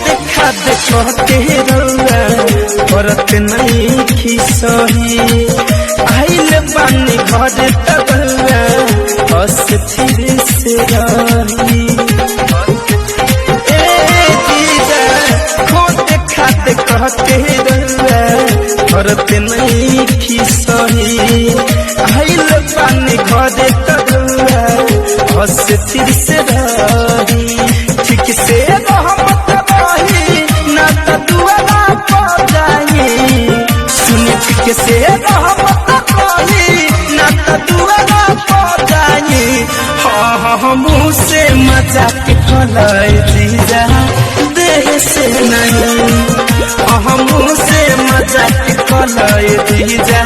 देखा देखते रउआ करत नहीं खिसही आइल बानी घर तबुआ अस्थिर से रही देखा देखते रउआ करत नहीं खिसही आइल बानी घर तबुआ अस्थिर से रही ठीक से से मुँह से मजाक फलाए जीजा देह से नहीं मुँह से मजाक फलाए जीजा